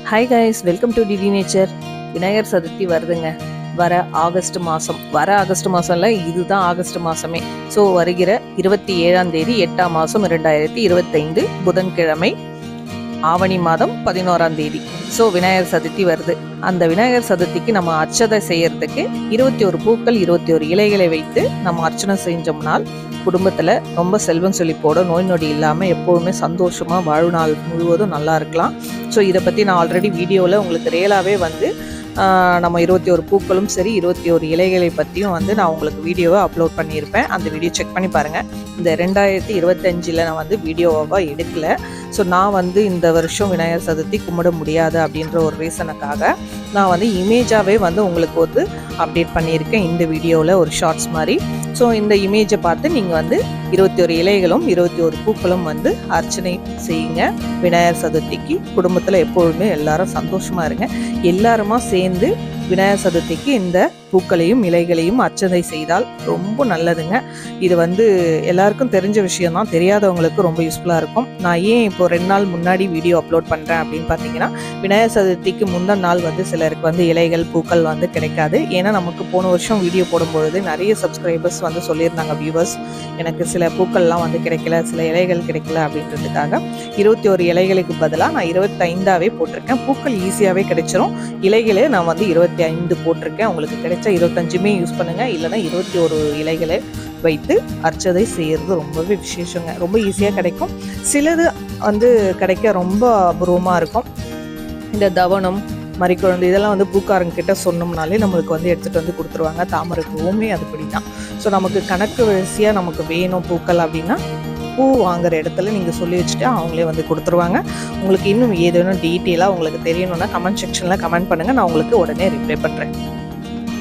Hi guys, welcome to DD nature. Vinayagar Chaturthi வருதுங்க. வர August மாதம் இல்லை, இதுதான் ஆகஸ்ட் மாதமே. ஸோ வருகிற 27ஆம் தேதி 8ஆம் மாதம் 2025 புதன்கிழமை, ஆவணி மாதம் 11ஆம் தேதி. ஸோ விநாயகர் சதுர்த்தி வருது. அந்த விநாயகர் சதுர்த்திக்கு நம்ம அர்ச்சனை செய்யறதுக்கு 21 பூக்கள் 21 இலைகளை வைத்து நம்ம அர்ச்சனை செஞ்சோம்னால் குடும்பத்தில் ரொம்ப செல்வம் செழிப்போட நோய் நொடி இல்லாமல் எப்போவுமே சந்தோஷமாக வாழ்நாள் முழுவதும் நல்லா இருக்கலாம். ஸோ இதை பற்றி நான் ஆல்ரெடி வீடியோவில் உங்களுக்கு ரியலாகவே நம்ம 21 பூக்களும் சரி 21 இலைகளை பற்றியும் நான் உங்களுக்கு வீடியோவை அப்லோட் பண்ணியிருப்பேன். அந்த வீடியோ செக் பண்ணி பாருங்கள். இந்த 2025 நான் வீடியோவாக எடுக்கலை. ஸோ நான் இந்த வருஷம் விநாயகர் சதுர்த்தி கும்பிட முடியாது அப்படின்ற ஒரு ரீசனுக்காக நான் இமேஜாகவே உங்களுக்கு அப்டேட் பண்ணியிருக்கேன் இந்த வீடியோவில், ஒரு ஷார்ட்ஸ் மாதிரி. ஸோ இந்த இமேஜை பார்த்து நீங்கள் 21 இலைகளும் 21 பூக்களும் அர்ச்சனை செய்யுங்க விநாயகர் சதுர்த்திக்கு. குடும்பத்தில் எப்பொழுதுமே எல்லாரும் சந்தோஷமாக இருங்க. எல்லாருமா சேர்ந்து விநாயகர் சதுர்த்திக்கு இந்த பூக்களையும் இலைகளையும் அர்ச்சனை செய்தால் ரொம்ப நல்லதுங்க. இது எல்லாருக்கும் தெரிஞ்ச விஷயம் தான், தெரியாதவங்களுக்கு ரொம்ப யூஸ்ஃபுல்லாக இருக்கும். நான் ஏன் இப்போ 2 நாள் முன்னாடி வீடியோ அப்லோட் பண்ணுறேன் அப்படின்னு பார்த்தீங்கன்னா, விநாயகர் சதுர்த்திக்கு முந்தின நாள் சிலருக்கு இலைகள் பூக்கள் கிடைக்காது. ஏன்னா நமக்கு போன வருஷம் வீடியோ போடும்பொழுது நிறைய சப்ஸ்கிரைபர்ஸ் சொல்லியிருந்தாங்க, வியூவர்ஸ், எனக்கு சில பூக்கள்லாம் கிடைக்கல, சில இலைகள் கிடைக்கல அப்படின்றதுக்காக 21 இலைகளுக்கு பதிலாக நான் 25ஆவே போட்டிருக்கேன். பூக்கள் ஈஸியாகவே கிடைச்சிரும். இலைகளே நான் 25 போட்டிருக்கேன். உங்களுக்கு கிடைச்ச 25மே யூஸ் பண்ணுங்கள். இல்லைன்னா 21 இலைகளை வைத்து அர்ச்சனை செய்கிறது ரொம்பவே விசேஷங்க. ரொம்ப ஈஸியாக கிடைக்கும். சிலது கிடைக்க ரொம்ப அபூர்வமாக இருக்கும். இந்த தவனம், மறிக்குழந்து இதெல்லாம் பூக்காரங்க கிட்ட சொன்னோம்னாலே நம்மளுக்கு எடுத்துகிட்டு கொடுத்துருவாங்க. தாமரை பூவுமே அதுபடி தான். ஸோ நமக்கு கணக்கு வரிசையாக நமக்கு வேணும் பூக்கள் அப்படின்னா பூ வாங்குற இடத்துல நீங்கள் சொல்லி வச்சுட்டு அவங்களே கொடுத்துருவாங்க. உங்களுக்கு இன்னும் ஏதேனும் டீட்டெயிலாக உங்களுக்கு தெரியணும்னா கமெண்ட் செக்ஷனில் கமெண்ட் பண்ணுங்கள். நான் உங்களுக்கு உடனே ரிப்ளை பண்ணுறேன்.